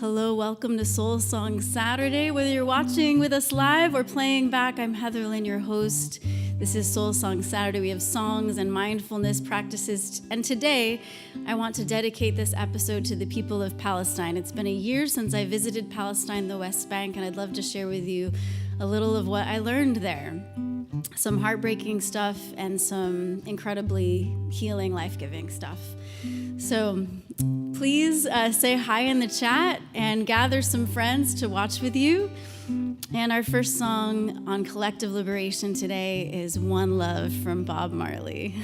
Hello, welcome to Soul Song Saturday. Whether you're watching with us live or playing back, I'm Heatherlyn, your host. This is Soul Song Saturday. We have songs and mindfulness practices. And today, I want to dedicate this episode to the people of Palestine. It's been a year since I visited Palestine, the West Bank, and I'd love to share with you a little of what I learned there. Some heartbreaking stuff and some incredibly healing, life-giving stuff. So please say hi in the chat and gather some friends to watch with you. And our first song on collective liberation today is One Love from Bob Marley.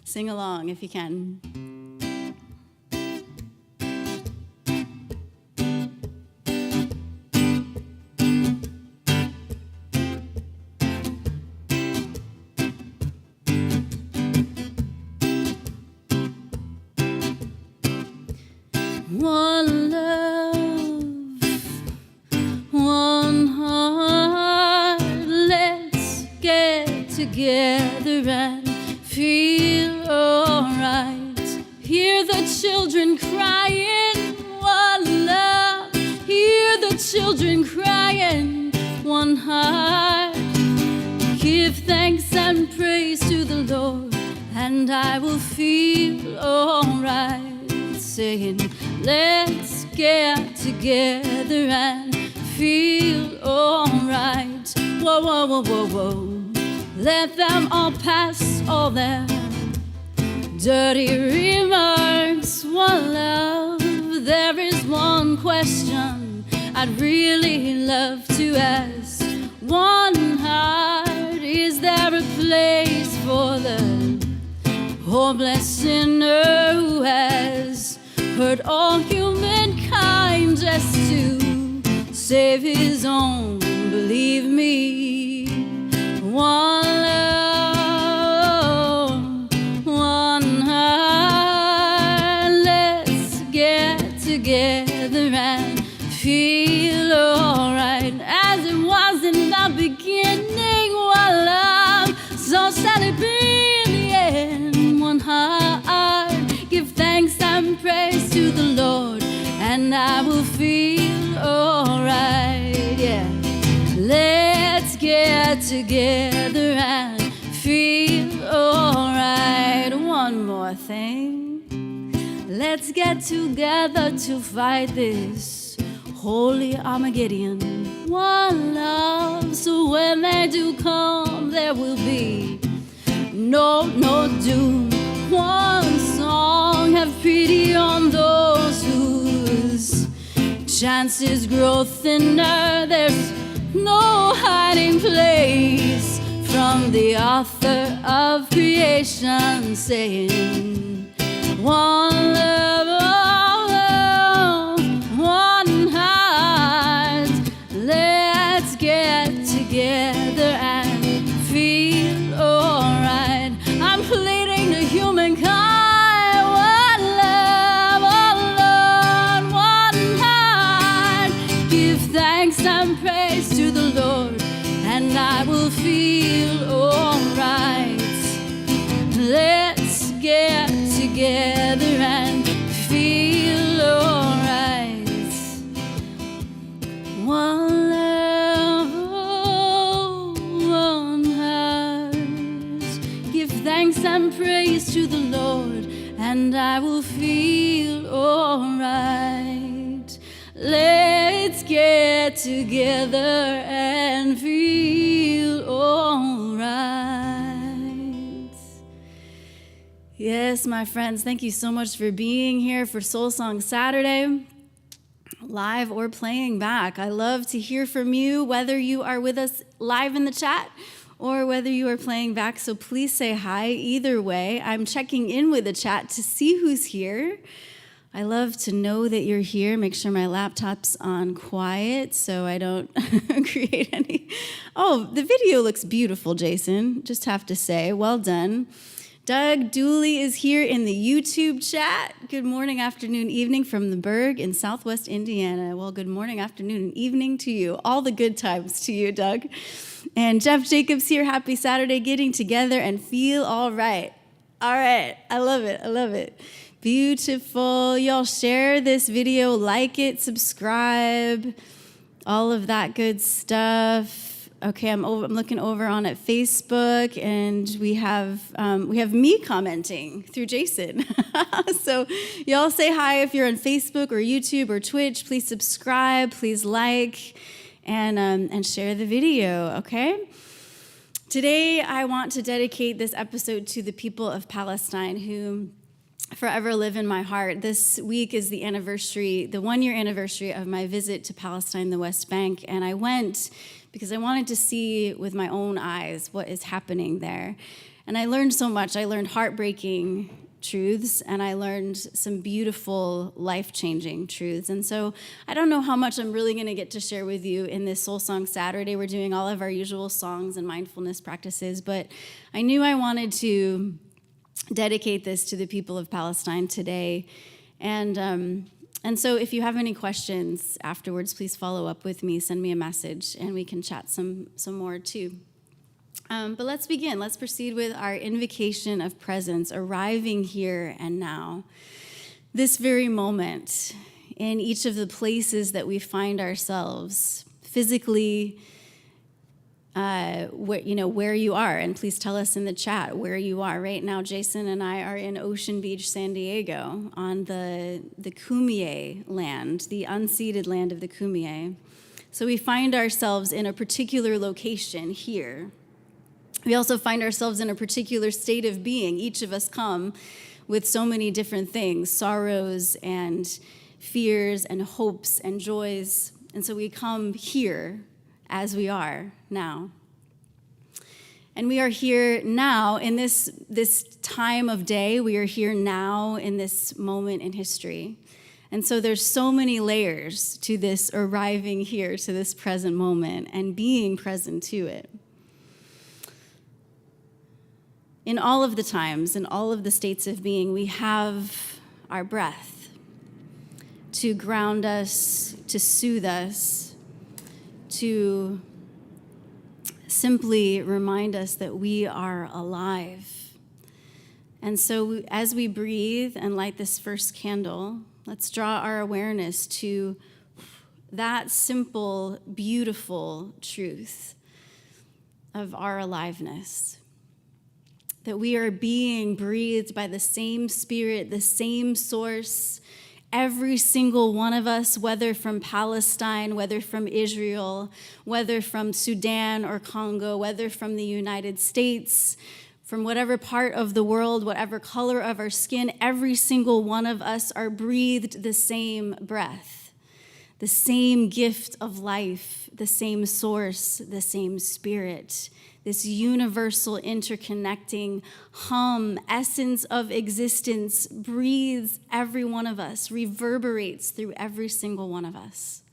Sing along if you can. One love, one heart, let's get together and feel alright. Hear the children crying, one love, hear the children crying, one heart. Give thanks and praise to the Lord, and I will feel alright. Saying, let's get together and feel alright. Whoa, whoa, whoa, whoa, whoa. Let them all pass all their dirty remarks. One love, there is one question I'd really love to ask. One heart, is there a place for the homeless sinner who has hurt all humankind just to save his own? Believe me, one love, one heart. Let's get together and feel alright, as it was in the beginning. One love, so shall it be in the end. One heart, give thanks and praise to the Lord, and I will feel alright, yeah. Let's get together and feel alright. One more thing, let's get together to fight this holy Armageddon. One love, so when they do come, there will be no doom. One song, have pity on those whose chances grow thinner. There's no hiding place from the author of creation, saying, one love, one heart. Let's get together and feel alright. I'm pleading to humankind, one love, one heart. Give thanks and praise to the Lord, and I will feel alright. Let's get together and feel alright. One love, one heart. Give thanks and praise to the Lord, and I will feel alright. Let's get together and feel alright. Yes, my friends, thank you so much for being here for Soul Song Saturday, live or playing back. I love to hear from you, whether you are with us live in the chat or whether you are playing back, so please say hi. Either way, I'm checking in with the chat to see who's here. I love to know that you're here. Make sure my laptop's on quiet so I don't create any. Oh, the video looks beautiful, Jason. Just have to say, well done. Doug Dooley is here in the YouTube chat. Good morning, afternoon, evening from the Berg in Southwest Indiana. Well, good morning, afternoon, and evening to you. All the good times to you, Doug. And Jeff Jacobs here. Happy Saturday, getting together and feel all right. All right. I love it. I love it. Beautiful. Y'all share this video, like it, subscribe, all of that good stuff. Okay, I'm looking over on at Facebook, and we have me commenting through Jason. So y'all say hi if you're on Facebook or YouTube or Twitch. Please subscribe, please like, and share the video, okay? Today, I want to dedicate this episode to the people of Palestine who forever live in my heart. This week is the 1-year anniversary of my visit to Palestine, the West Bank, and I went because I wanted to see with my own eyes what is happening there. And I learned so much. I learned heartbreaking truths, and I learned some beautiful, life-changing truths. And so I don't know how much I'm really going to get to share with you in this Soul Song Saturday. We're doing all of our usual songs and mindfulness practices, but I knew I wanted to dedicate this to the people of Palestine today. And so if you have any questions afterwards, please follow up with me, send me a message, and we can chat some more too. But let's begin. Let's proceed with our invocation of presence, arriving here and now. This very moment, in each of the places that we find ourselves, physically, where you are, and please tell us in the chat where you are. Right now, Jason and I are in Ocean Beach, San Diego, on the Kumeyaay land, the unceded land of the Kumeyaay. So we find ourselves in a particular location here. We also find ourselves in a particular state of being. Each of us come with so many different things, sorrows and fears and hopes and joys. And so we come here as we are now. And we are here now in this time of day. We are here now in this moment in history. And so there's so many layers to this arriving here, to this present moment, and being present to it. In all of the times, in all of the states of being, we have our breath to ground us, to soothe us, to simply remind us that we are alive. And so as we breathe and light this first candle, let's draw our awareness to that simple, beautiful truth of our aliveness. That we are being breathed by the same spirit, the same source, every single one of us, whether from Palestine, whether from Israel, whether from Sudan or Congo, whether from the United States, from whatever part of the world, whatever color of our skin, every single one of us are breathed the same breath, the same gift of life, the same source, the same spirit. This universal, interconnecting hum, essence of existence breathes every one of us, reverberates through every single one of us.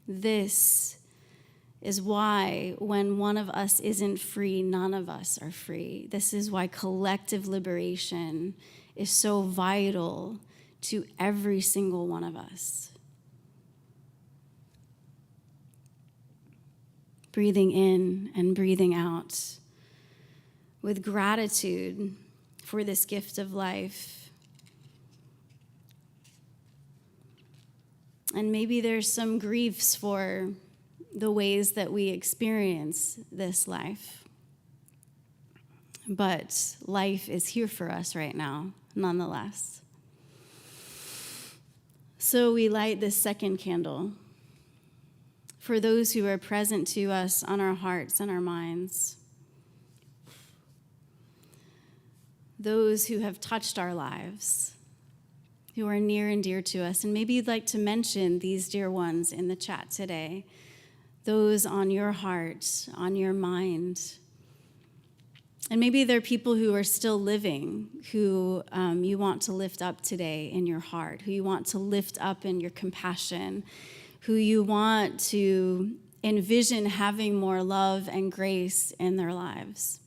This is why when one of us isn't free, none of us are free. This is why collective liberation is so vital to every single one of us. Breathing in and breathing out with gratitude for this gift of life. And maybe there's some griefs for the ways that we experience this life. But life is here for us right now, nonetheless. So we light this second candle for those who are present to us on our hearts and our minds, those who have touched our lives, who are near and dear to us. And maybe you'd like to mention these dear ones in the chat today, those on your heart, on your mind. And maybe there are people who are still living, who you want to lift up today in your heart, who you want to lift up in your compassion, who you want to envision having more love and grace in their lives.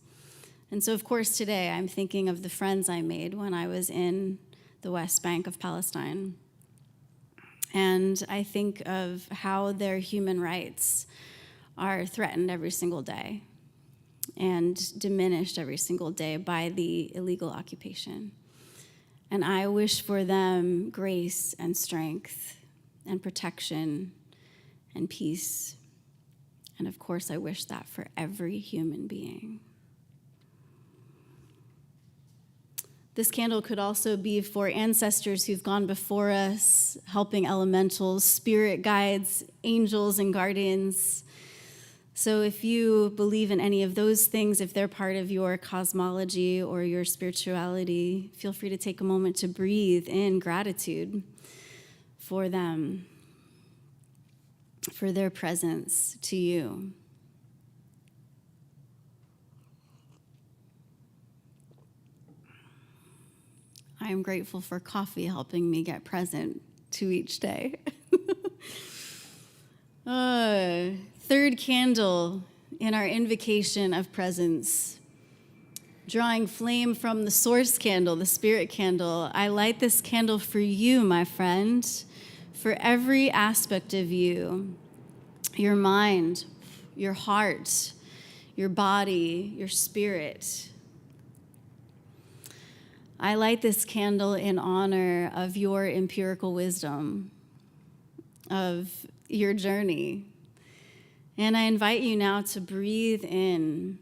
And so, of course, today I'm thinking of the friends I made when I was in the West Bank of Palestine. And I think of how their human rights are threatened every single day. and diminished every single day by the illegal occupation. And I wish for them grace and strength and protection and peace. And of course, I wish that for every human being. This candle could also be for ancestors who've gone before us, helping elementals, spirit guides, angels, and guardians. So if you believe in any of those things, if they're part of your cosmology or your spirituality, feel free to take a moment to breathe in gratitude for them, for their presence to you. I am grateful for coffee helping me get present to each day. Third candle in our invocation of presence, drawing flame from the source candle, the spirit candle. I light this candle for you, my friend, for every aspect of you, your mind, your heart, your body, your spirit. I light this candle in honor of your empirical wisdom, of your journey. And I invite you now to breathe in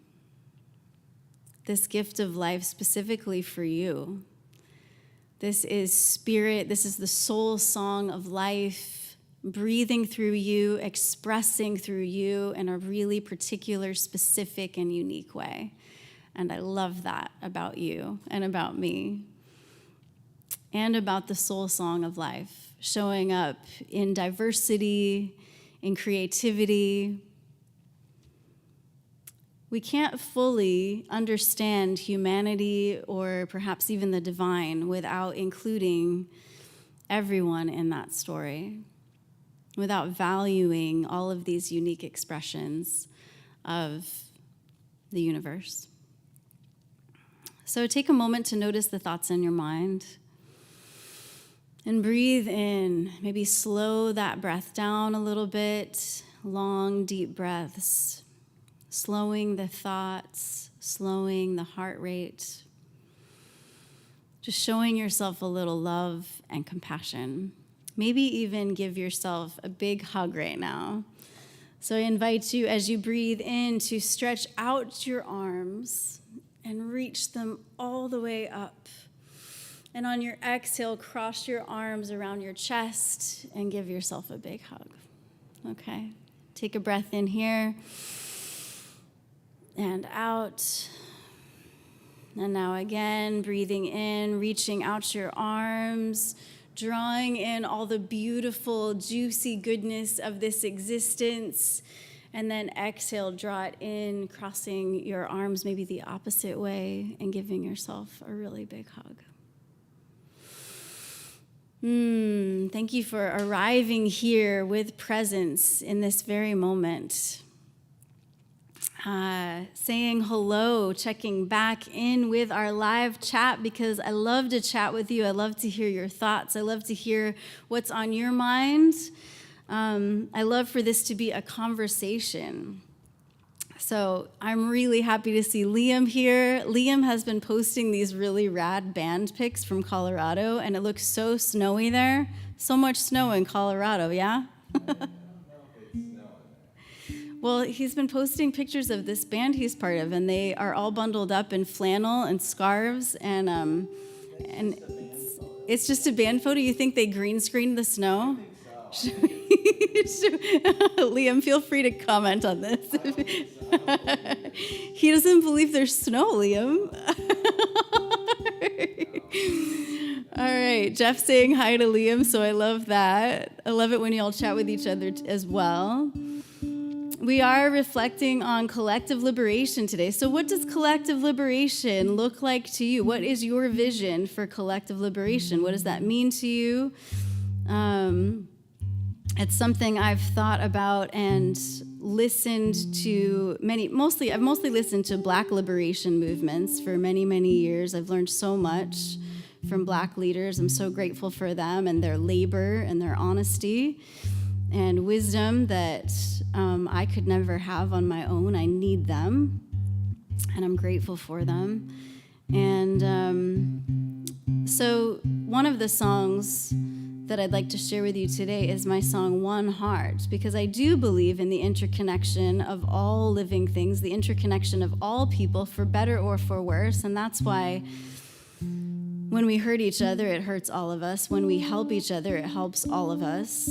this gift of life specifically for you. This is spirit, this is the soul song of life, breathing through you, expressing through you in a really particular, specific, and unique way. And I love that about you and about me and about the soul song of life, showing up in diversity, in creativity. We can't fully understand humanity or perhaps even the divine without including everyone in that story, without valuing all of these unique expressions of the universe. So take a moment to notice the thoughts in your mind and breathe in. Maybe slow that breath down a little bit, long, deep breaths, slowing the thoughts, slowing the heart rate, just showing yourself a little love and compassion. Maybe even give yourself a big hug right now. So I invite you, as you breathe in, to stretch out your arms and reach them all the way up. And on your exhale, cross your arms around your chest and give yourself a big hug. Okay? Take a breath in here and out. And now again, breathing in, reaching out your arms, drawing in all the beautiful, juicy goodness of this existence. And then exhale, draw it in, crossing your arms maybe the opposite way and giving yourself a really big hug. Thank you for arriving here with presence in this very moment. Saying hello, checking back in with our live chat because I love to chat with you. I love to hear your thoughts. I love to hear what's on your mind. I love for this to be a conversation. So I'm really happy to see Liam here. Liam has been posting these really rad band pics from Colorado, and it looks so snowy there. So much snow in Colorado, yeah? Well, he's been posting pictures of this band he's part of, and they are all bundled up in flannel and scarves, and it's just a band photo. You think they green screened the snow? Liam, feel free to comment on this. He doesn't believe there's snow, Liam. All right, Jeff saying hi to Liam, so I love that. I love it when you all chat with each other as well. We are reflecting on collective liberation today. So what does collective liberation look like to you? What is your vision for collective liberation? What does that mean to you? It's something I've thought about and listened to I've mostly listened to Black liberation movements for many, many years. I've learned so much from Black leaders. I'm so grateful for them and their labor and their honesty and wisdom that I could never have on my own. I need them. and I'm grateful for them. And so one of the songs that I'd like to share with you today is my song, One Heart, because I do believe in the interconnection of all living things, the interconnection of all people, for better or for worse. And that's why when we hurt each other, it hurts all of us. When we help each other, it helps all of us.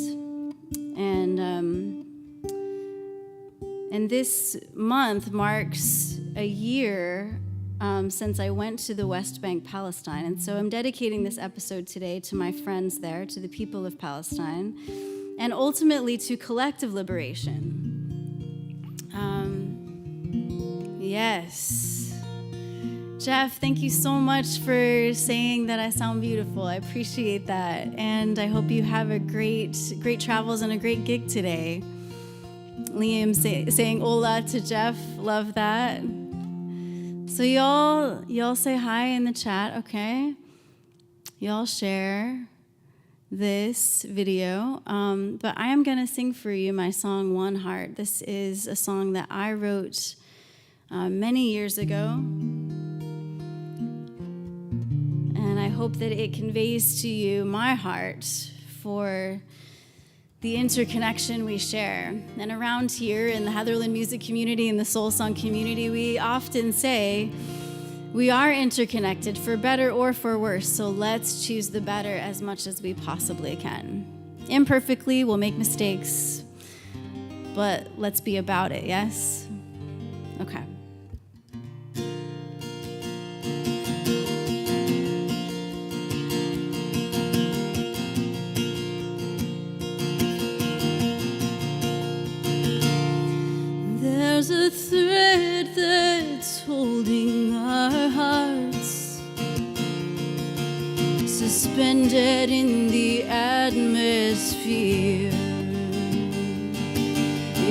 And this month marks a year since I went to the West Bank, Palestine. And so I'm dedicating this episode today to my friends there, to the people of Palestine, and ultimately to collective liberation. Yes. Jeff, thank you so much for saying that I sound beautiful. I appreciate that. And I hope you have a great travels and a great gig today. Liam saying hola to Jeff. Love that. So y'all say hi in the chat, okay? Y'all share this video. But I am going to sing for you my song, One Heart. This is a song that I wrote many years ago. And I hope that it conveys to you my heart for the interconnection we share. And around here in the Heatherlyn music community and the soul song community, we often say we are interconnected for better or for worse. So let's choose the better as much as we possibly can. Imperfectly, we'll make mistakes, but let's be about it, yes? Okay. There's a thread that's holding our hearts, suspended in the atmosphere.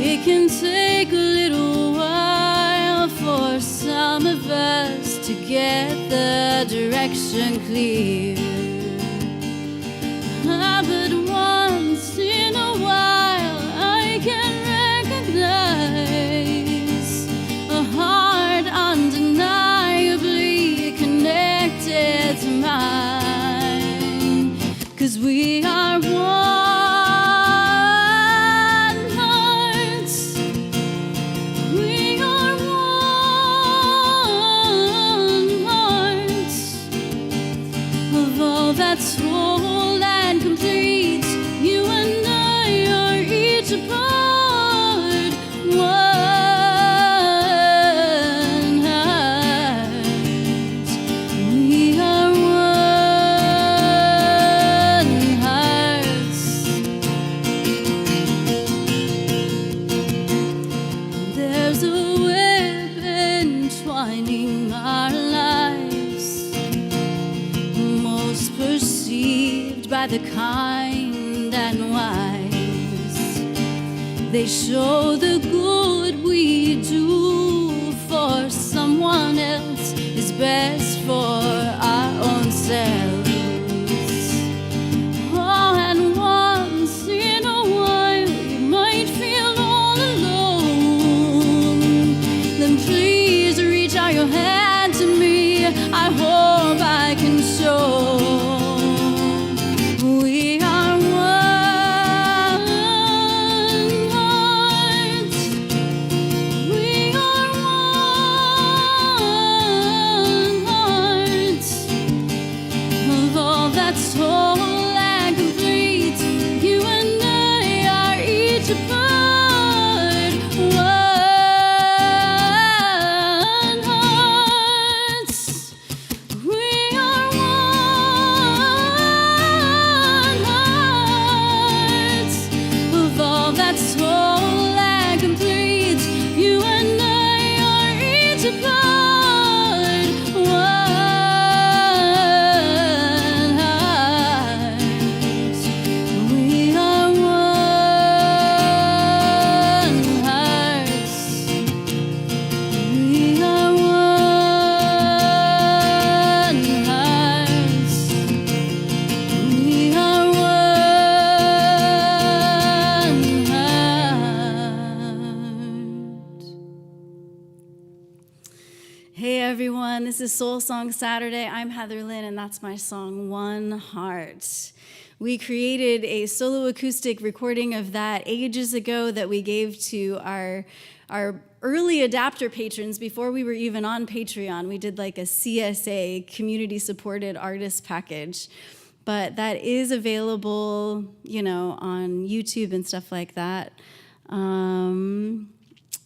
It can take a little while for some of us to get the direction clear. But once in a while I can recognize a heart undeniably connected to mine. 'Cause we are one heart. We are one heart. Of all that's whole and complete, you and I are each a part. One heart. We are one heart. There's a web entwining our lives, most perceived by the kind and wise. They show the good we do for someone else is best for our own selves. Oh, and once in a while you might feel all alone. Then please reach out your hand to me. I hope I can show. We are one heart. We are one heart. Of all that's whole and complete, you and I are each a part. One heart. Hey everyone, this is Soul Song Saturday. I'm Heatherlyn, and that's my song, One Heart. We created a solo acoustic recording of that ages ago that we gave to our early adapter patrons before we were even on Patreon. We did like a CSA, community-supported artist package. But that is available, on YouTube and stuff like that.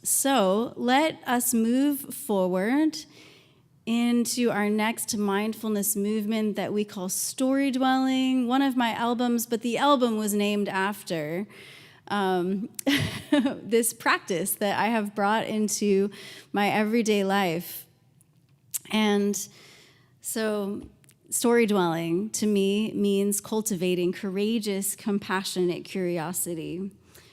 So let us move forward into our next mindfulness movement that we call story dwelling. One of my albums, but the album was named after this practice that I have brought into my everyday life. And so story dwelling to me means cultivating courageous, compassionate curiosity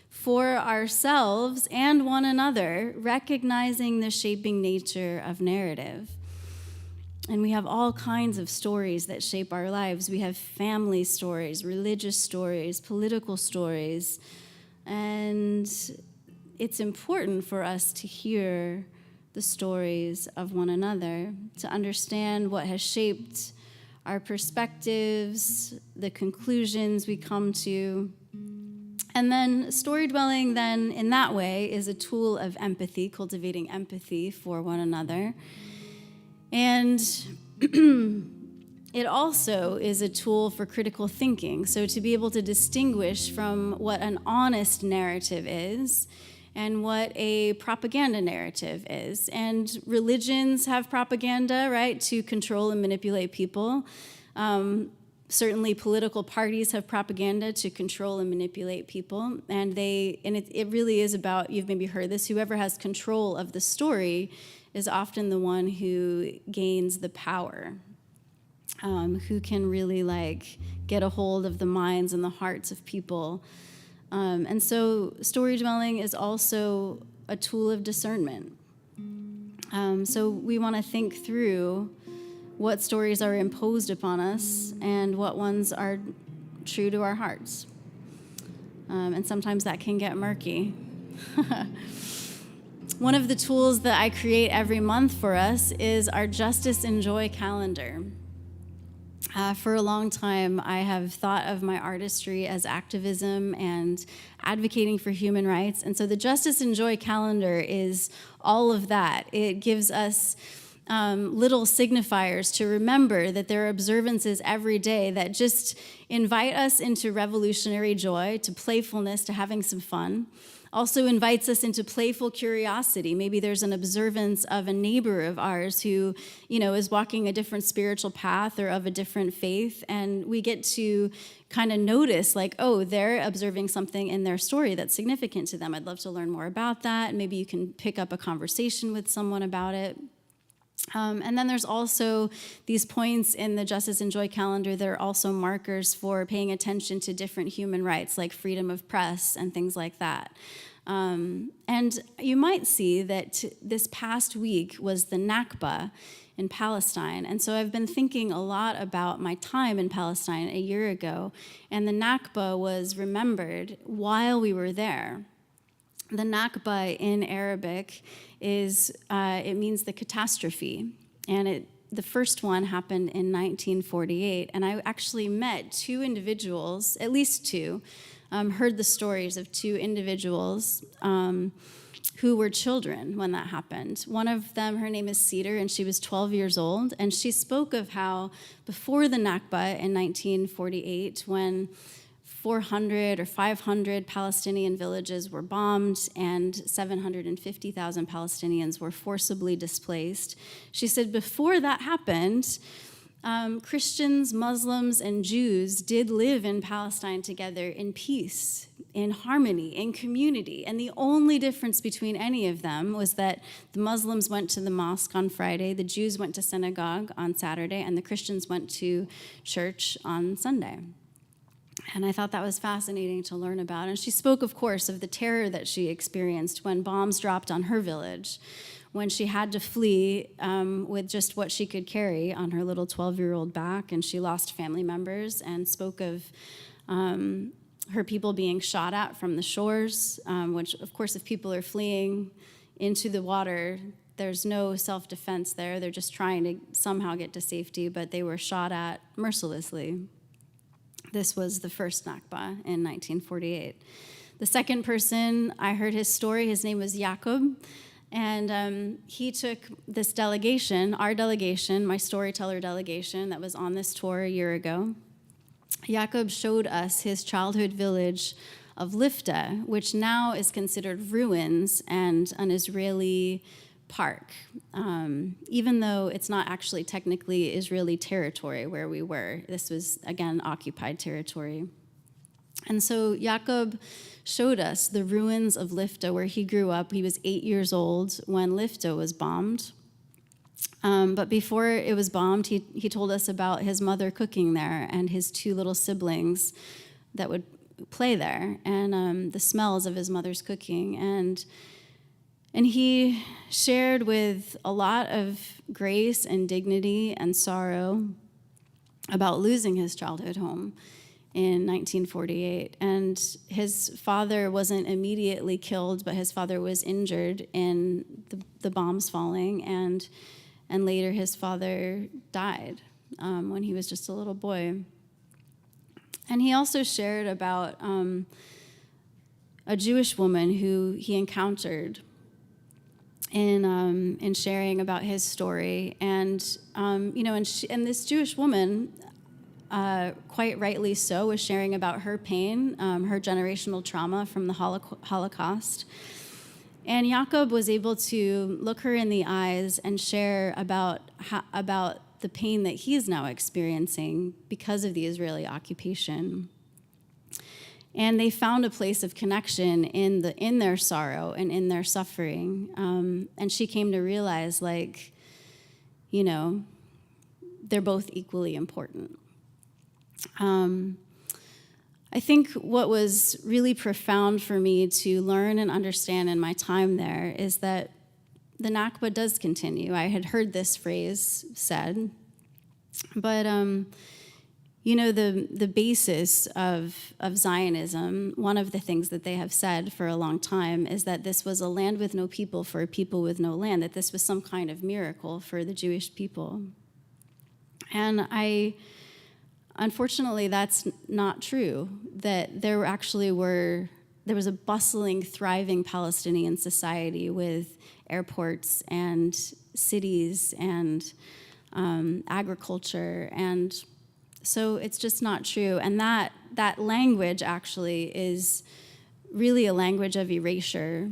for ourselves and one another, recognizing the shaping nature of narrative. And we have all kinds of stories that shape our lives. We have family stories, religious stories, political stories. And it's important for us to hear the stories of one another, to understand what has shaped our perspectives, the conclusions we come to. And then story dwelling then in that way is a tool of empathy, cultivating empathy for one another. And it also is a tool for critical thinking. So to be able to distinguish from what an honest narrative is and what a propaganda narrative is. And religions have propaganda, right, to control and manipulate people. Certainly political parties have propaganda to control and manipulate people. And it really is about, you've maybe heard this, whoever has control of the story is often the one who gains the power, who can really get a hold of the minds and the hearts of people. And so story dwelling is also a tool of discernment. So we want to think through what stories are imposed upon us and what ones are true to our hearts. And sometimes that can get murky. One of the tools that I create every month for us is our Justice and Joy calendar. For a long time, I have thought of my artistry as activism and advocating for human rights. And so the Justice and Joy calendar is all of that. It gives us little signifiers to remember that there are observances every day that just invite us into revolutionary joy, to playfulness, to having some fun. Also invites us into playful curiosity. Maybe there's an observance of a neighbor of ours who, is walking a different spiritual path or of a different faith, and we get to kind of notice, they're observing something in their story that's significant to them. I'd love to learn more about that, and maybe you can pick up a conversation with someone about it. And then there's also these points in the Justice and Joy calendar that are also markers for paying attention to different human rights, like freedom of press and things like that. And you might see that this past week was the Nakba in Palestine. And so I've been thinking a lot about my time in Palestine a year ago, and the Nakba was remembered while we were there. The Nakba in Arabic it means the catastrophe, and the first one happened in 1948, and I actually met two individuals, at least two, heard the stories of two individuals who were children when that happened. One of them, her name is Cedar, and she was 12 years old, and she spoke of how before the Nakba in 1948, when 400 or 500 Palestinian villages were bombed and 750,000 Palestinians were forcibly displaced. She said before that happened, Christians, Muslims, and Jews did live in Palestine together in peace, in harmony, in community. And the only difference between any of them was that the Muslims went to the mosque on Friday, the Jews went to synagogue on Saturday, and the Christians went to church on Sunday. And I thought that was fascinating to learn about. And she spoke, of course, of the terror that she experienced when bombs dropped on her village, when she had to flee with just what she could carry on her little 12-year-old back, and she lost family members, and spoke of her people being shot at from the shores, which, of course, if people are fleeing into the water, there's no self-defense there. They're just trying to somehow get to safety, but they were shot at mercilessly. This was the first Nakba in 1948. The second person, I heard his story. His name was Jacob. And he took this delegation, our delegation, my storyteller delegation that was on this tour a year ago. Jacob showed us his childhood village of Lifta, which now is considered ruins and an Israeli park, even though it's not actually technically Israeli territory where we were. This was, again, occupied territory. And so Jacob showed us the ruins of Lifta where he grew up. He was 8 years old when Lifta was bombed. But before it was bombed, he told us about his mother cooking there and his two little siblings that would play there, and the smells of his mother's cooking. And he shared with a lot of grace and dignity and sorrow about losing his childhood home in 1948. And his father wasn't immediately killed, but his father was injured in the bombs falling, and later his father died when he was just a little boy. And he also shared about a Jewish woman who he encountered in sharing about his story. And and this Jewish woman, quite rightly so, was sharing about her pain, her generational trauma from the Holocaust. And Jacob was able to look her in the eyes and share about the pain that he is now experiencing because of the Israeli occupation. And they found a place of connection in their sorrow and in their suffering. And she came to realize, they're both equally important. I think what was really profound for me to learn and understand in my time there is that the Nakba does continue. I had heard this phrase said, but the basis of Zionism, one of the things that they have said for a long time is that this was a land with no people for a people with no land, that this was some kind of miracle for the Jewish people. And unfortunately, that's not true, that there was a bustling, thriving Palestinian society with airports and cities and agriculture, and so it's just not true. And that language actually is really a language of erasure,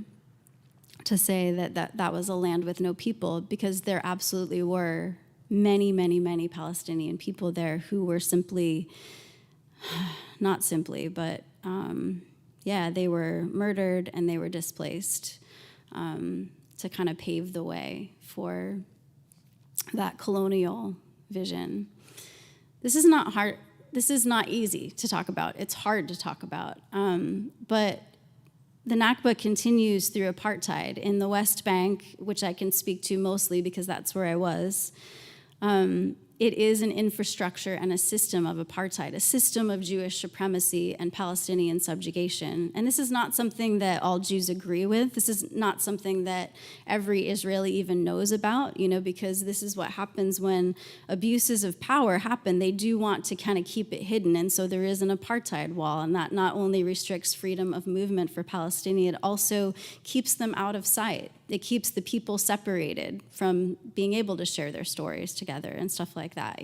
to say that was a land with no people, because there absolutely were many, many, many Palestinian people there who were not simply, but they were murdered and they were displaced to kind of pave the way for that colonial vision. This is not hard. This is not easy to talk about. It's hard to talk about. But the Nakba continues through apartheid in the West Bank, which I can speak to mostly because that's where I was. It is an infrastructure and a system of apartheid, a system of Jewish supremacy and Palestinian subjugation. And this is not something that all Jews agree with. This is not something that every Israeli even knows about, because this is what happens when abuses of power happen. They do want to kind of keep it hidden. And so there is an apartheid wall, and that not only restricts freedom of movement for Palestinians, it also keeps them out of sight. It keeps the people separated from being able to share their stories together and stuff like that,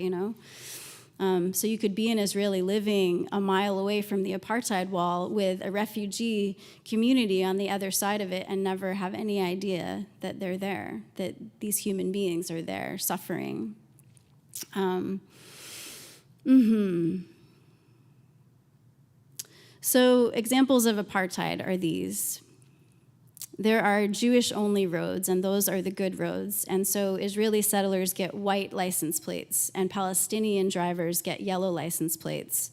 So you could be an Israeli living a mile away from the apartheid wall with a refugee community on the other side of it and never have any idea that they're there, that these human beings are there suffering. So examples of apartheid are these. There are Jewish-only roads, and those are the good roads. And so Israeli settlers get white license plates, and Palestinian drivers get yellow license plates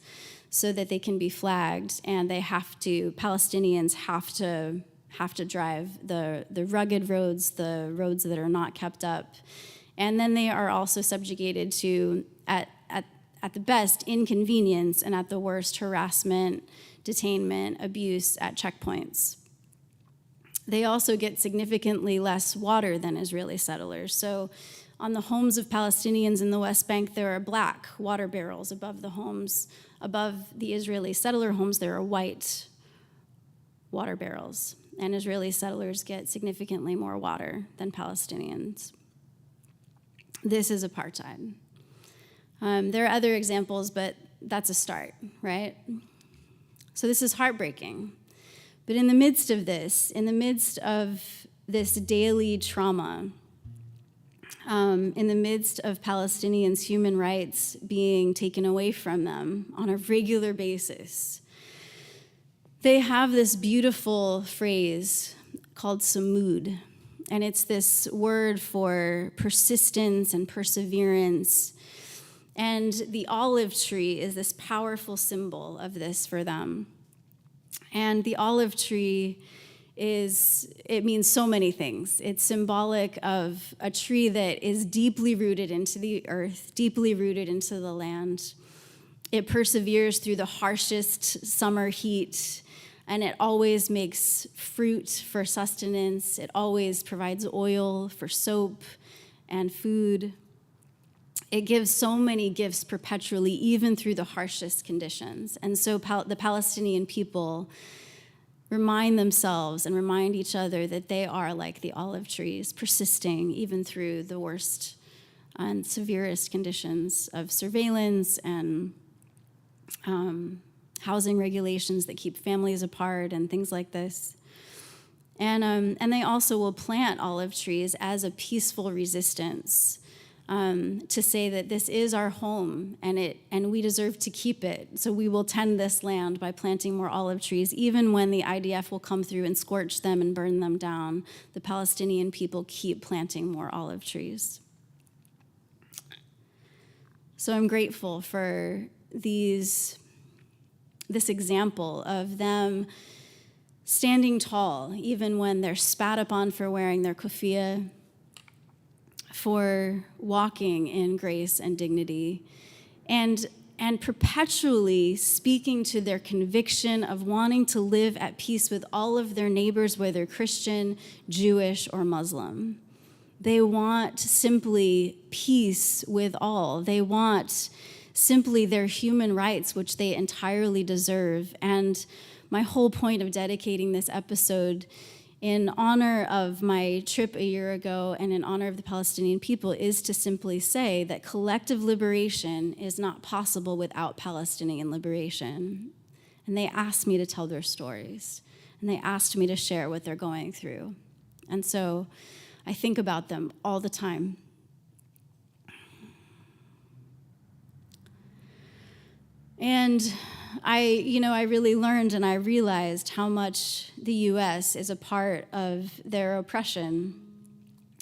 so that they can be flagged, and Palestinians have to drive the rugged roads, the roads that are not kept up. And then they are also subjugated to, at the best, inconvenience, and at the worst, harassment, detainment, abuse at checkpoints. they also get significantly less water than Israeli settlers. So on the homes of Palestinians in the West Bank, there are black water barrels above the homes. Above the Israeli settler homes, there are white water barrels. And Israeli settlers get significantly more water than Palestinians. This is apartheid. There are other examples, but that's a start, right? So this is heartbreaking. But in the midst of this daily trauma, in the midst of Palestinians' human rights being taken away from them on a regular basis, they have this beautiful phrase called samud, and it's this word for persistence and perseverance. And the olive tree is this powerful symbol of this for them. And the olive tree it means so many things. It's symbolic of a tree that is deeply rooted into the earth, deeply rooted into the land. It perseveres through the harshest summer heat, and it always makes fruit for sustenance. It always provides oil for soap and food. It gives so many gifts perpetually, even through the harshest conditions. And so the Palestinian people remind themselves and remind each other that they are like the olive trees, persisting even through the worst and severest conditions of surveillance and housing regulations that keep families apart and things like this. And they also will plant olive trees as a peaceful resistance to say that this is our home and we deserve to keep it. So we will tend this land by planting more olive trees, even when the IDF will come through and scorch them and burn them down. The Palestinian people keep planting more olive trees. So I'm grateful for this example of them standing tall, even when they're spat upon for wearing their kufiya, for walking in grace and dignity, and perpetually speaking to their conviction of wanting to live at peace with all of their neighbors, whether Christian, Jewish, or Muslim. They want simply peace with all. They want simply their human rights, which they entirely deserve. And my whole point of dedicating this episode in honor of my trip a year ago and in honor of the Palestinian people is to simply say that collective liberation is not possible without Palestinian liberation. And they asked me to tell their stories, and they asked me to share what they're going through. And so I think about them all the time. And I really learned and I realized how much the U.S. is a part of their oppression,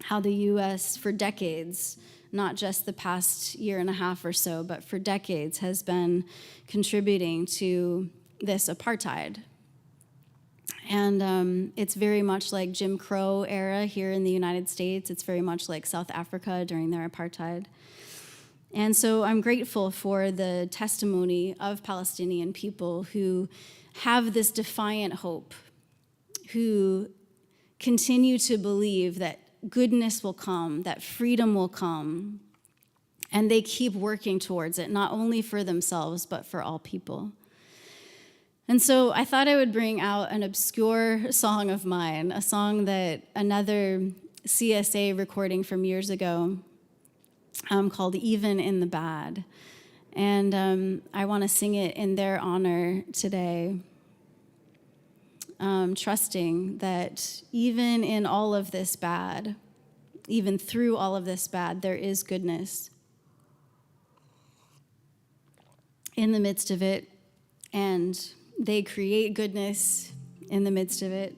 how the U.S. for decades, not just the past year and a half or so, but for decades has been contributing to this apartheid. And it's very much like Jim Crow era here in the United States. It's very much like South Africa during their apartheid. And so I'm grateful for the testimony of Palestinian people who have this defiant hope, who continue to believe that goodness will come, that freedom will come, and they keep working towards it, not only for themselves, but for all people. And so I thought I would bring out an obscure song of mine, a song that another CSA recording from years ago called Even in the Bad. And I want to sing it in their honor today, trusting that even in all of this bad, even through all of this bad, there is goodness in the midst of it, and they create goodness in the midst of it.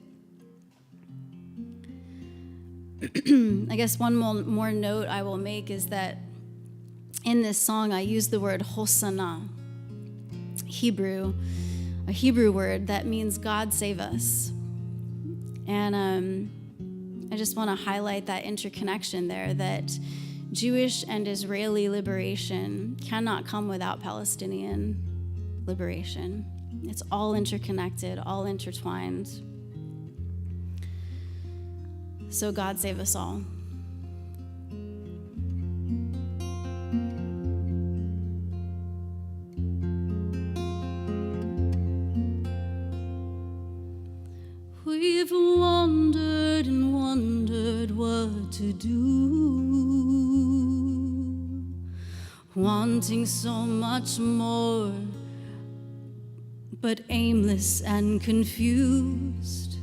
I guess one more note I will make is that in this song I use the word hosanna, a Hebrew word that means God save us. And I just want to highlight that interconnection there, that Jewish and Israeli liberation cannot come without Palestinian liberation. It's all interconnected, all intertwined. So God save us all. We've wandered and wondered what to do, wanting so much more, but aimless and confused.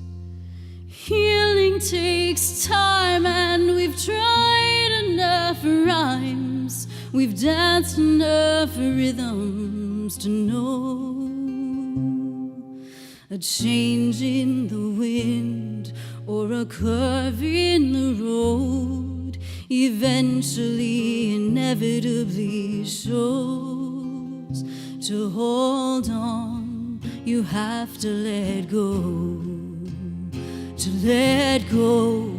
Healing takes time, and we've tried enough rhymes, we've danced enough rhythms to know a change in the wind or a curve in the road eventually, inevitably shows. To hold on, you have to let go. To let go,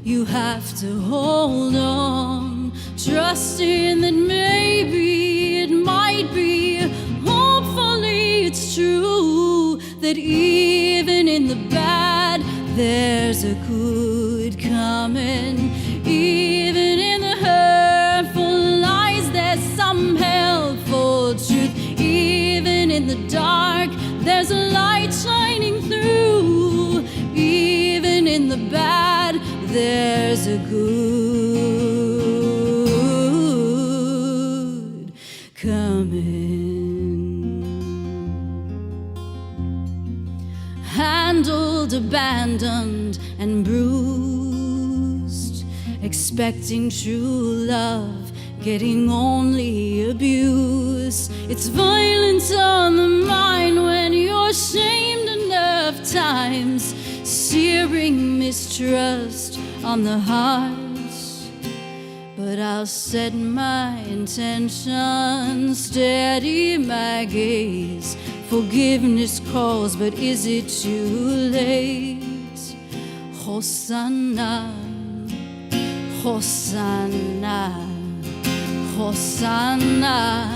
you have to hold on, trusting that maybe it might be, hopefully it's true, that even in the bad, there's a good coming. Even in the hurtful lies, there's some helpful truth. Even in the dark, there's a light shining through. Even in the bad, there's a good coming. Handled, abandoned, and bruised, expecting true love, getting only abuse. It's violence on the mind when you're shamed enough times, searing mistrust on the heart. But I'll set my intention, steady my gaze. Forgiveness calls, but is it too late? Hosanna, Hosanna, Hosanna,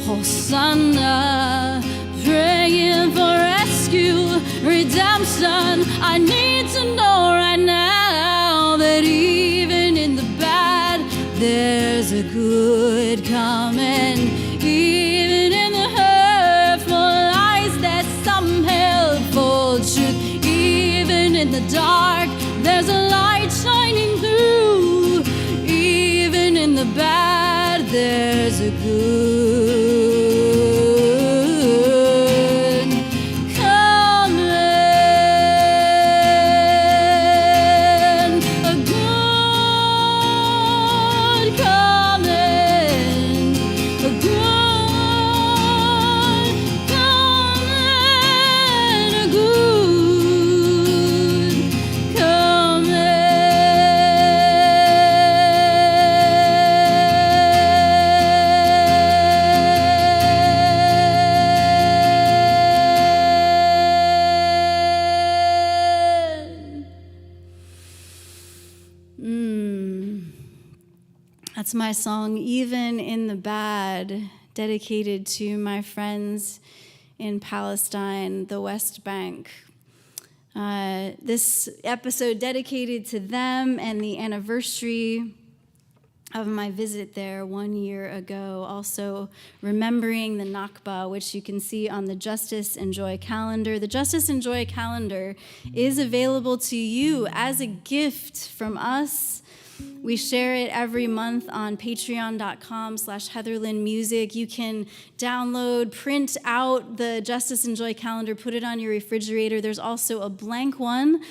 Hosanna. Praying for rescue, redemption. I need to know right now that even in the bad, there's a good coming. Even in the hurtful lies, there's some helpful truth. Even in the dark, there's a light shining through. Even in the bad, there's a good That's my song, Even in the Bad, dedicated to my friends in Palestine, the West Bank. This episode dedicated to them and the anniversary of my visit there 1 year ago. Also remembering the Nakba, which you can see on the Justice and Joy calendar. The Justice and Joy calendar is available to you as a gift from us. We share it every month on patreon.com/Heatherlyn Music. You can download, print out the Justice and Joy calendar, put it on your refrigerator. There's also a blank one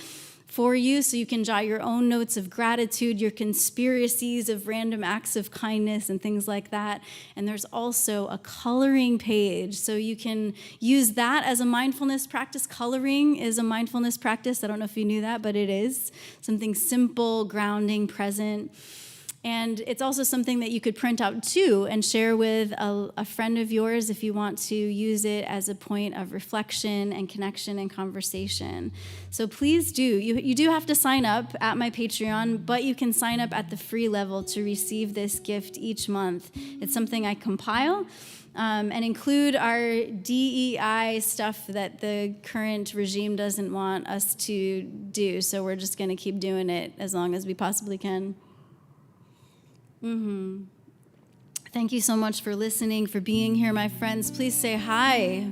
for you, so you can jot your own notes of gratitude, your conspiracies of random acts of kindness and things like that. And there's also a coloring page, so you can use that as a mindfulness practice. Coloring is a mindfulness practice. I don't know if you knew that, but it is something simple, grounding, present. And it's also something that you could print out too and share with a friend of yours if you want to use it as a point of reflection and connection and conversation. So please do. You do have to sign up at my Patreon, but you can sign up at the free level to receive this gift each month. It's something I compile. and include our DEI stuff that the current regime doesn't want us to do. So we're just going to keep doing it as long as we possibly can. Thank you so much for listening, for being here, my friends. Please say hi.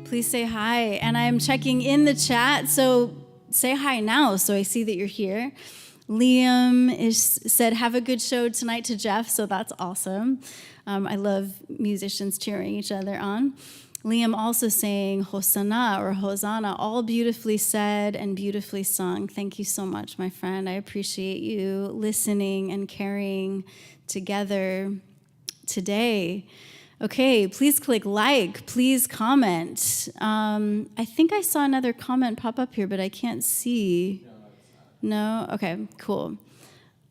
Please say hi. And I'm checking in the chat, so say hi now so I see that you're here. Liam said, have a good show tonight to Jeff, so that's awesome. I love musicians cheering each other on. Liam also saying Hosanna or Hosanna, all beautifully said and beautifully sung. Thank you so much, my friend. I appreciate you listening and carrying together today. Okay, please click like, please comment. I think I saw another comment pop up here, but I can't see. No? Okay, cool.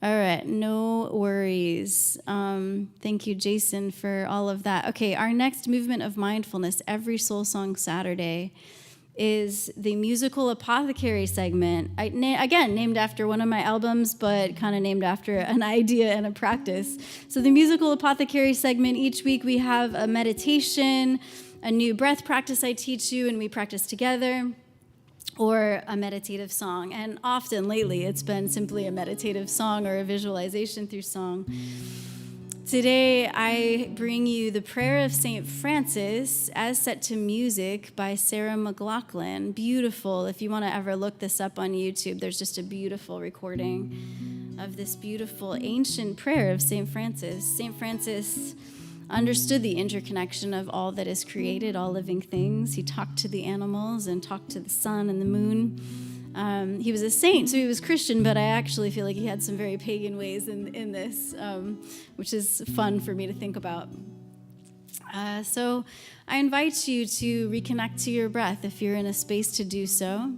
All right, no worries. Thank you, Jason, for all of that. Okay, our next movement of mindfulness every Soul Song Saturday is the musical apothecary segment. Again, named after one of my albums, but kind of named after an idea and a practice. So the musical apothecary segment, each week we have a meditation, a new breath practice I teach you, and we practice together, or a meditative song. And often lately, it's been simply a meditative song or a visualization through song. Today, I bring you the Prayer of St. Francis as set to music by Sarah McLachlan. Beautiful. If you want to ever look this up on YouTube, there's just a beautiful recording of this beautiful ancient prayer of St. Francis. St. Francis understood the interconnection of all that is created, all living things. He talked to the animals and talked to the sun and the moon. He was a saint, so he was Christian, but I actually feel like he had some very pagan ways in this, which is fun for me to think about. So I invite you to reconnect to your breath if you're in a space to do so.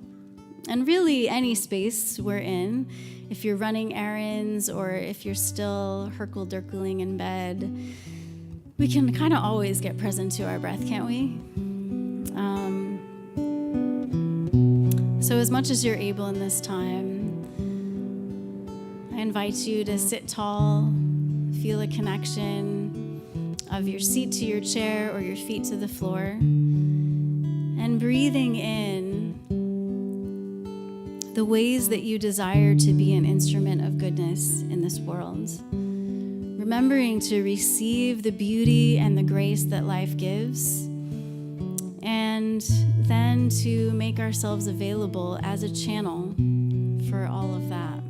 And really any space we're in, if you're running errands or if you're still herkle-derkling in bed, we can kind of always get present to our breath, can't we? So as much as you're able in this time, I invite you to sit tall, feel a connection of your seat to your chair or your feet to the floor, and breathing in the ways that you desire to be an instrument of goodness in this world. Remembering to receive the beauty and the grace that life gives, and then to make ourselves available as a channel for all of that.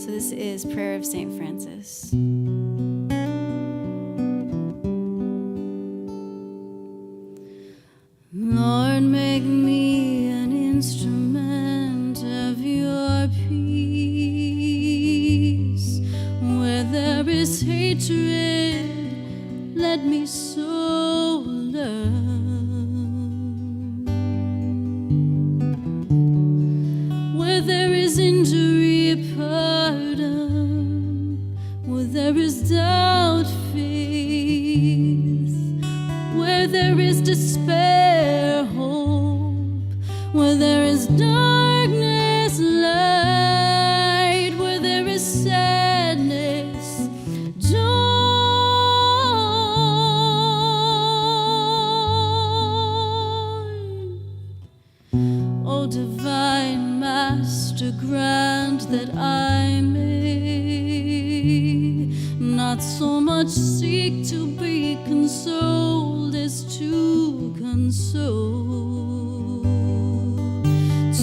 So this is Prayer of St. Francis. Lord, make me an instrument of your peace. Where there is hatred, let me sow love. Where there is injury, pardon. Where there is doubt, faith. Where there is despair, hope. Where there is darkness, light. Where there is sadness, joy. O divine Master, grant that I may not so much seek to be consoled as to console,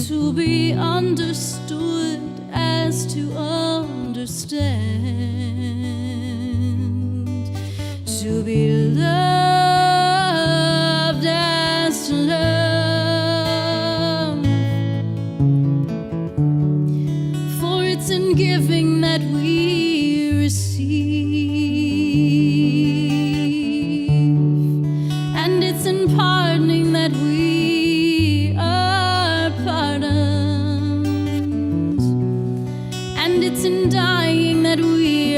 to be understood as to understand, to be loved as to love. For it's in giving that we receive, and it's in pardoning that we are pardoned, and it's in dying that we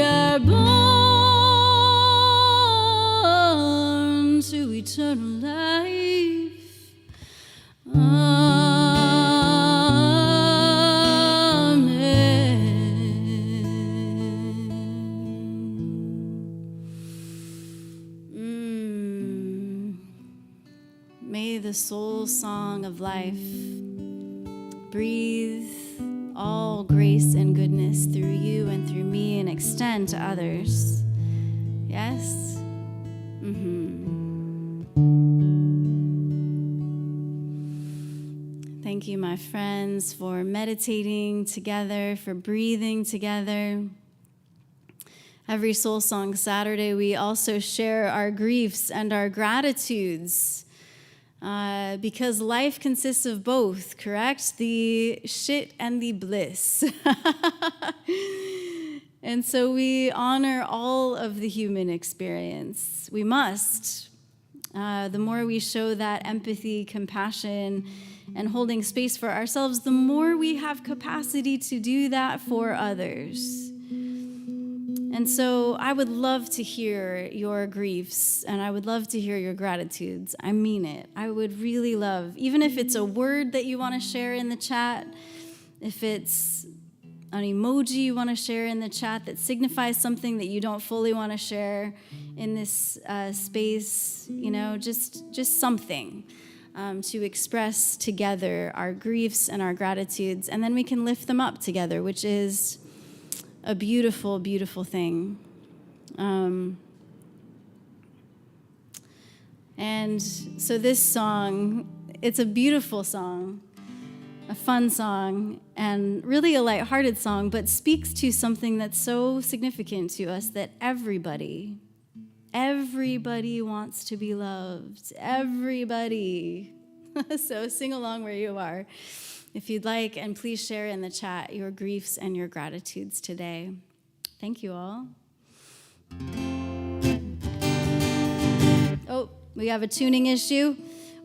soul song of life. Breathe all grace and goodness through you and through me and extend to others. Yes? Thank you, my friends, for meditating together, for breathing together. Every Soul Song Saturday, we also share our griefs and our gratitudes because life consists of both, correct? The shit and the bliss. And so we honor all of the human experience. We must. The more we show that empathy, compassion, and holding space for ourselves, the more we have capacity to do that for others. And so I would love to hear your griefs, and I would love to hear your gratitudes. I mean it. I would really love, even if it's a word that you want to share in the chat, if it's an emoji you want to share in the chat that signifies something that you don't fully want to share in this space, just something. To express together our griefs and our gratitudes, and then we can lift them up together, which is a beautiful, beautiful thing. And so this song, it's a beautiful song, a fun song, and really a lighthearted song, but speaks to something that's so significant to us, that everybody wants to be loved. Everybody. So sing along where you are if you'd like, and please share in the chat your griefs and your gratitudes today. Thank you all. Oh, we have a tuning issue.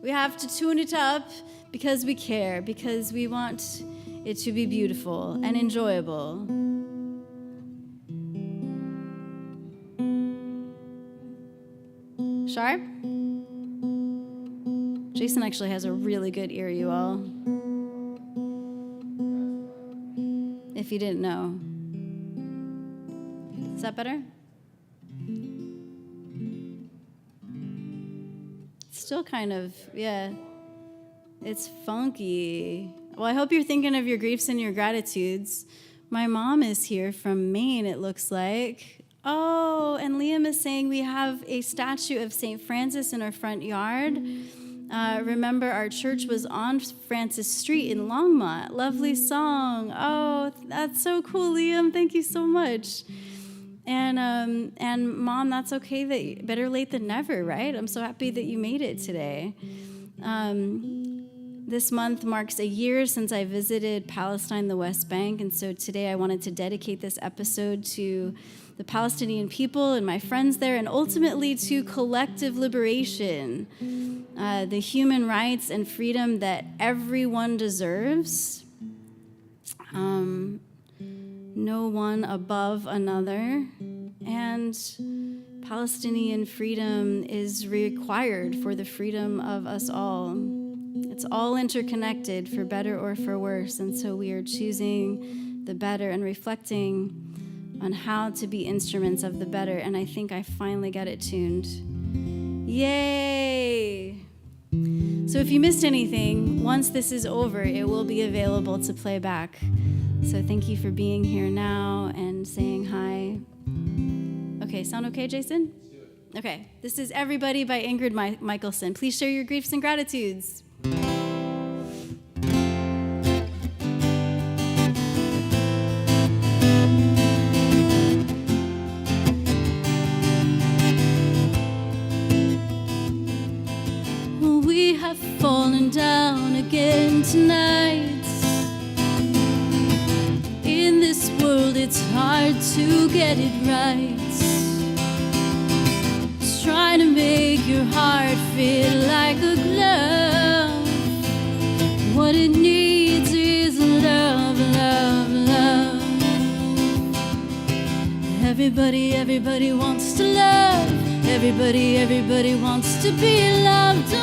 We have to tune it up because we care, because we want it to be beautiful and enjoyable. Sharp? Jason actually has a really good ear, you all. If you didn't know. Is that better? Still kind of, yeah. It's funky. Well, I hope you're thinking of your griefs and your gratitudes. My mom is here from Maine, it looks like. Oh, and Liam is saying we have a statue of St. Francis in our front yard. Remember, our church was on Francis Street in Longmont. Lovely song. Oh, that's so cool, Liam. Thank you so much. And Mom, that's okay. That better late than never, right? I'm so happy that you made it today. This month marks a year since I visited Palestine, the West Bank, and so today I wanted to dedicate this episode to the Palestinian people and my friends there, and ultimately to collective liberation, the human rights and freedom that everyone deserves, no one above another, and Palestinian freedom is required for the freedom of us all. It's all interconnected, for better or for worse, and so we are choosing the better and reflecting on how to be instruments of the better, and I think I finally got it tuned. Yay! So if you missed anything, once this is over, it will be available to play back. So thank you for being here now and saying hi. Okay, sound okay, Jason? Okay, this is Everybody by Ingrid Michaelson. Please share your griefs and gratitudes. We have fallen down again tonight. In this world it's hard to get it right. Just trying to make your heart feel like a glove. What it needs is love, love, love. Everybody wants to love. Everybody wants to be loved. Oh,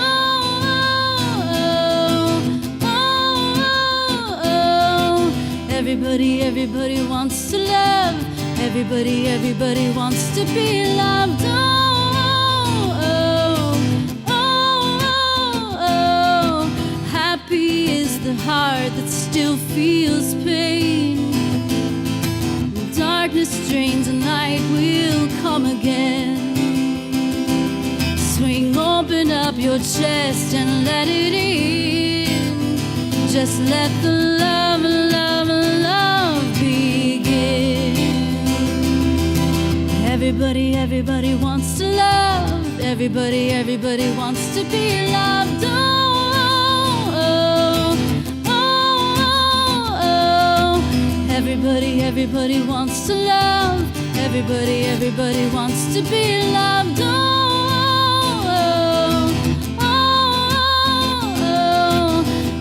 oh, oh, oh. Everybody wants to love. Everybody wants to be loved. Oh, oh, oh, oh, oh. the heart that still feels pain. When darkness drains and light will come again. Swing open up your chest and let it in. Just let the love, love, love begin. Everybody, everybody wants to love. Everybody, everybody wants to be loved. Everybody, everybody wants to love. Everybody, everybody wants to be loved.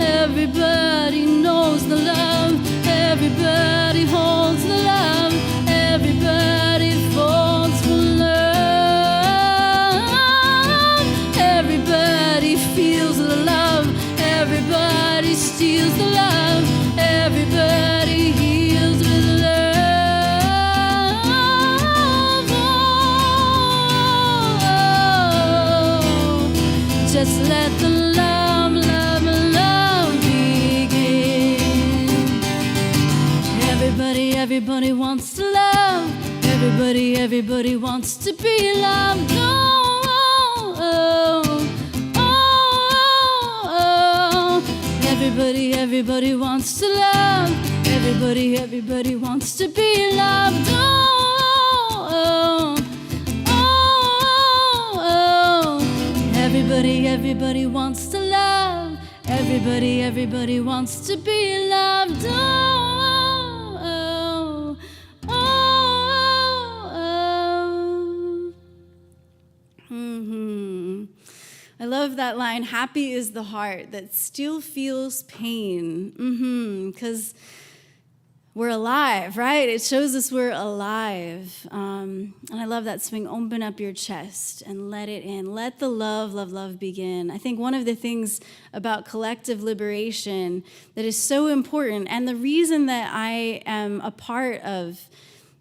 Everybody knows the love. Everybody holds the love. Everybody falls for love. Everybody feels the love. Everybody steals the love. Everybody heals with love. Oh, just let the love, love, love begin. Everybody, everybody wants to love. Everybody, everybody wants to be loved. Everybody, everybody wants to love. Everybody, everybody wants to be loved. Everybody, everybody wants to love. Everybody, everybody wants to be loved. I love that line, happy is the heart that still feels pain. Because we're alive, right? It shows us we're alive. And I love that swing, open up your chest and let it in. Let the love, love, love begin. I think one of the things about collective liberation that is so important, and the reason that I am a part of,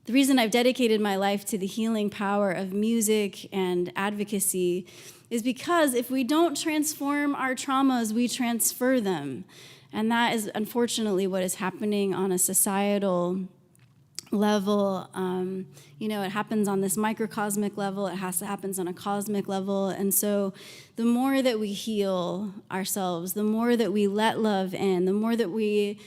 the reason I've dedicated my life to the healing power of music and advocacy is because if we don't transform our traumas, we transfer them. And that is unfortunately what is happening on a societal level. It happens on this microcosmic level. It happens on a cosmic level. And so the more that we heal ourselves, the more that we let love in, the more that we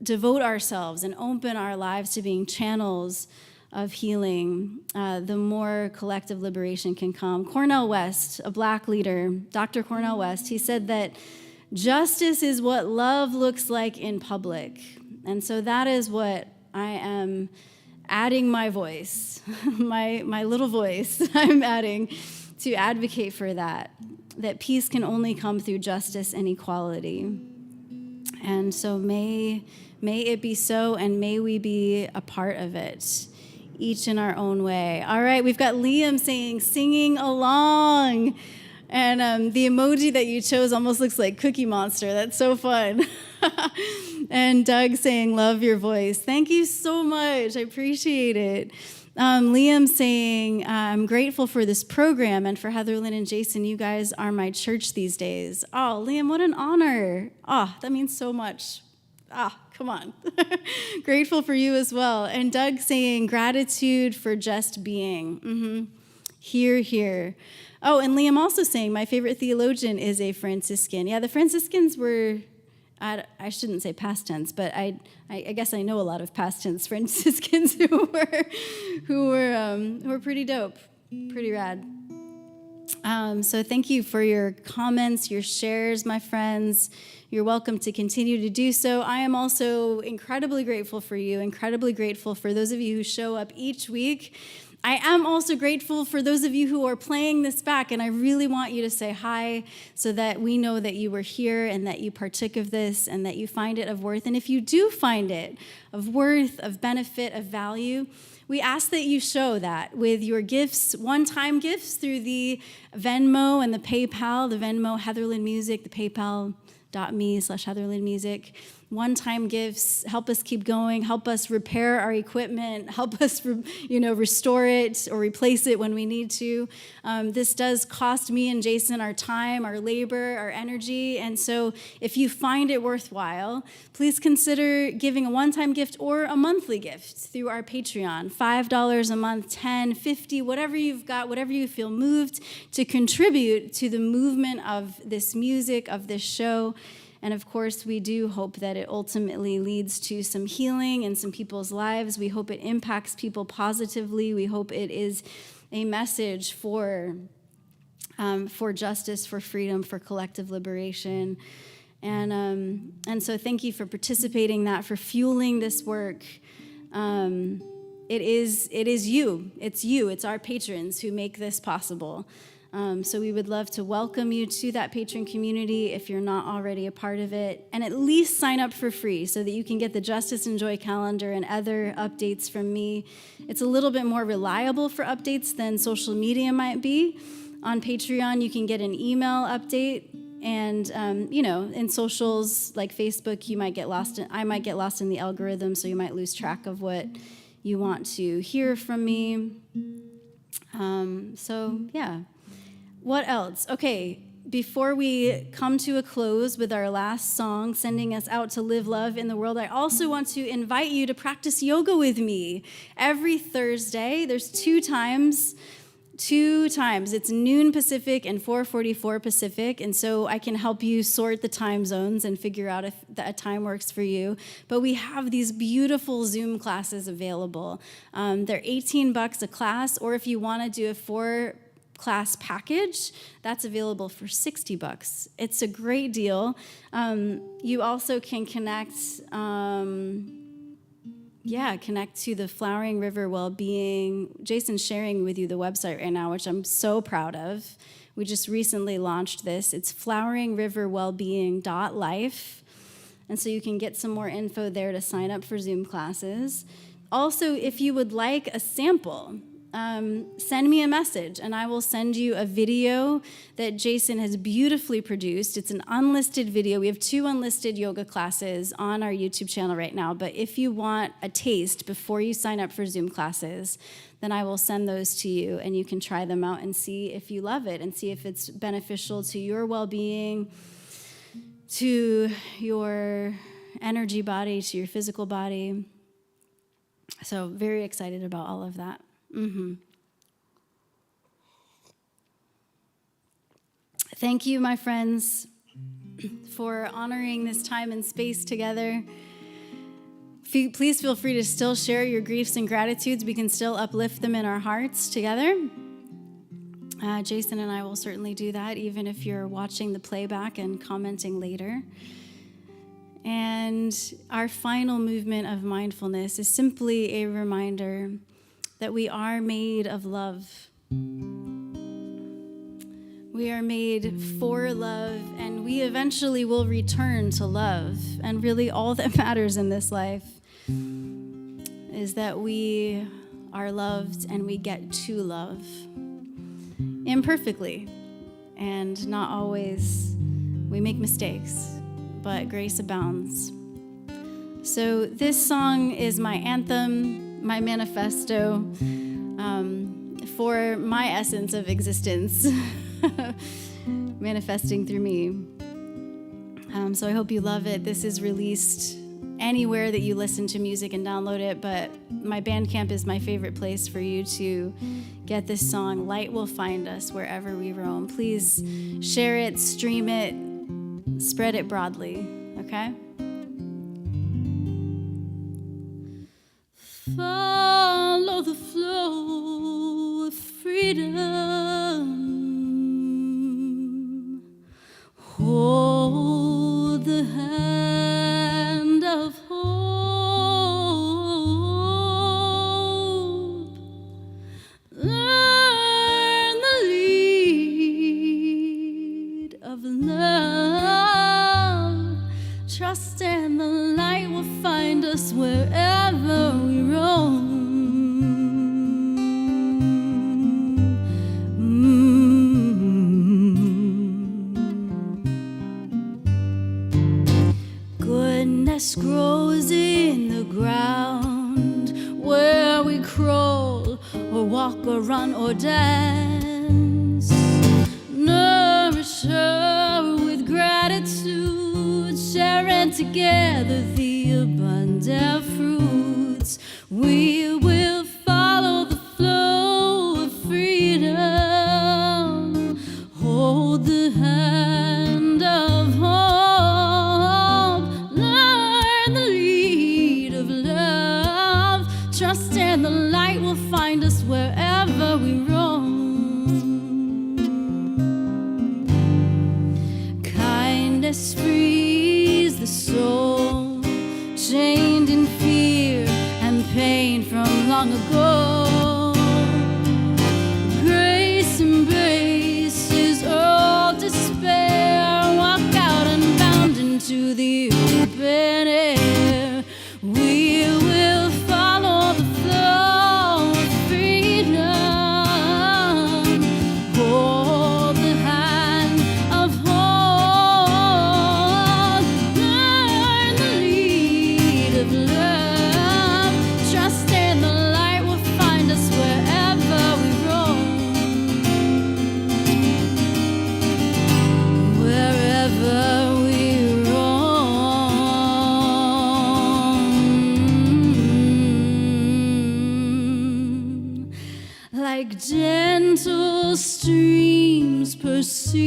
devote ourselves and open our lives to being channels of healing, the more collective liberation can come. Cornel West, a Black leader, Dr. Cornel West, he said that justice is what love looks like in public. And so that is what I am adding my voice, my little voice I'm adding to advocate for that peace can only come through justice and equality. And so may it be so, and may we be a part of it, each in our own way. All right, we've got Liam saying, singing along. And the emoji that you chose almost looks like Cookie Monster. That's so fun. And Doug saying, love your voice. Thank you so much. I appreciate it. Liam saying, I'm grateful for this program and for Heatherlyn and Jason. You guys are my church these days. Oh, Liam, what an honor. Oh, that means so much. Come on. Grateful for you as well. And Doug saying, gratitude for just being. Hear, hear. Oh, and Liam also saying, my favorite theologian is a Franciscan. Yeah, the Franciscans were, I shouldn't say past tense, but I guess I know a lot of past tense Franciscans who were pretty dope, pretty rad. So thank you for your comments, your shares, my friends. You're welcome to continue to do so. I am also incredibly grateful for you, incredibly grateful for those of you who show up each week. I am also grateful for those of you who are playing this back, and I really want you to say hi so that we know that you were here and that you partook of this and that you find it of worth. And if you do find it of worth, of benefit, of value, we ask that you show that with your gifts, one-time gifts through the Venmo and the PayPal, the Venmo Heatherlyn Music, the PayPal.me/Heatherlyn Music. one-time gifts. Help us keep going. Help us repair our equipment. Help us, restore it or replace it when we need to. This does cost me and Jason our time, our labor, our energy. And so if you find it worthwhile, please consider giving a one-time gift or a monthly gift through our Patreon. $5 a month, $10, $50, whatever you've got, whatever you feel moved to contribute to the movement of this music, of this show. And of course, we do hope that it ultimately leads to some healing in some people's lives. We hope it impacts people positively. We hope it is a message for justice, for freedom, for collective liberation. And so thank you for participating, for fueling this work. It is you. It's our patrons who make this possible. So we would love to welcome you to that patron community if you're not already a part of it, and at least sign up for free so that you can get the Justice and Joy calendar and other updates from me. It's a little bit more reliable for updates than social media might be. On Patreon, you can get an email update, and in socials like Facebook, I might get lost in the algorithm, so you might lose track of what you want to hear from me. What else? Okay, before we come to a close with our last song, sending us out to live love in the world, I also want to invite you to practice yoga with me. Every Thursday, there's two times. It's noon Pacific and 4:44 Pacific, and so I can help you sort the time zones and figure out if that time works for you. But we have these beautiful Zoom classes available. They're $18 a class, or if you want to do a 4-class package, that's available for $60. It's a great deal. You also can connect to the Flowering River Wellbeing. Jason's sharing with you the website right now, which I'm so proud of. We just recently launched this. It's floweringriverwellbeing.life. And so you can get some more info there to sign up for Zoom classes. Also, if you would like a sample, send me a message and I will send you a video that Jason has beautifully produced. It's an unlisted video. We have 2 unlisted yoga classes on our YouTube channel right now, but if you want a taste before you sign up for Zoom classes, then I will send those to you and you can try them out and see if you love it and see if it's beneficial to your well-being, to your energy body, to your physical body. So very excited about all of that. Thank you, my friends, for honoring this time and space together. Please feel free to still share your griefs and gratitudes. We can still uplift them in our hearts together. Jason and I will certainly do that, even if you're watching the playback and commenting later. And our final movement of mindfulness is simply a reminder that we are made of love. We are made for love, and we eventually will return to love. And really all that matters in this life is that we are loved and we get to love imperfectly. And not always, we make mistakes, but grace abounds. So this song is my anthem, my manifesto for my essence of existence, manifesting through me. So I hope you love it. This is released anywhere that you listen to music and download it, but my Bandcamp is my favorite place for you to get this song. Light will find us wherever we roam. Please share it, stream it, spread it broadly, okay? Follow the flow of freedom. Hold the hand of hope. Learn the lead of love. Trust and the light will find us wherever we roam. Good nest grows in the ground, where we crawl or walk or run or dance. Nourish her with gratitude, sharing together the abundant fruits. We will follow the flow of freedom, hold the hand of hope, learn the lead of love, trust in the light will find us wherever we roam. Kindness frees the soul, chained in fear and pain from long ago. Grace embraces all despair, walk out unbound into the open air. We will follow the flow of freedom, hold the hand of hope, learn the lead of love, trust in the light will find us wherever we roam. Wherever we roam, like gentle streams persistent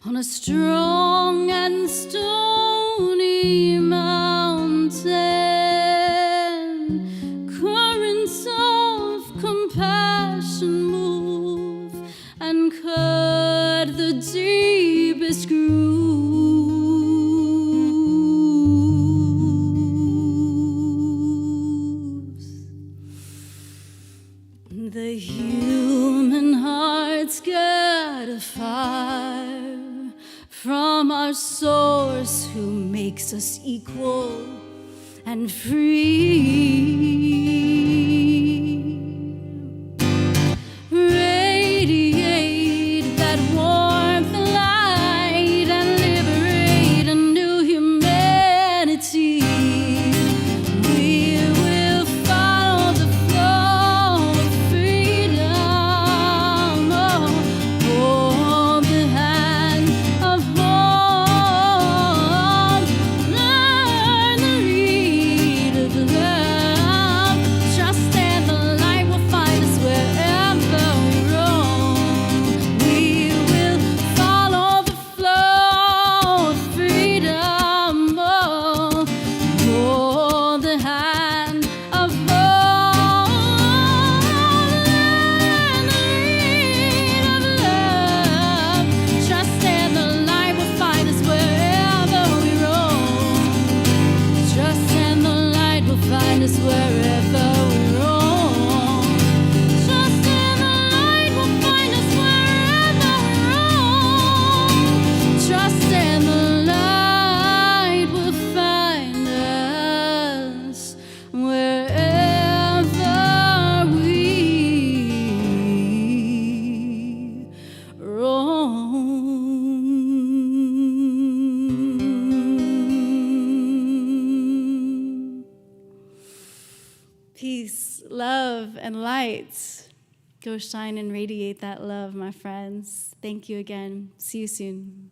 on a strong and stony mountain, currents of compassion move and cut the deepest grooves. The human heart's got a fire from our source who makes us equal and free. Radiate that warmth and light and liberate a new humanity. We will follow the flow of freedom, hold the hand of hope, learn the lead of love, trust in the light will find us wherever we roam. We will follow the flow of freedom, hold the hand of hope, learn the lead of love, trust in the light will find us wherever we roam. Trust in the light will find us wherever we roam. Trust in the light will find us wherever we roam. Trust in the light will find us wherever we roam. Peace, love, and light. Go shine and radiate that love, my friends. Thank you again. See you soon.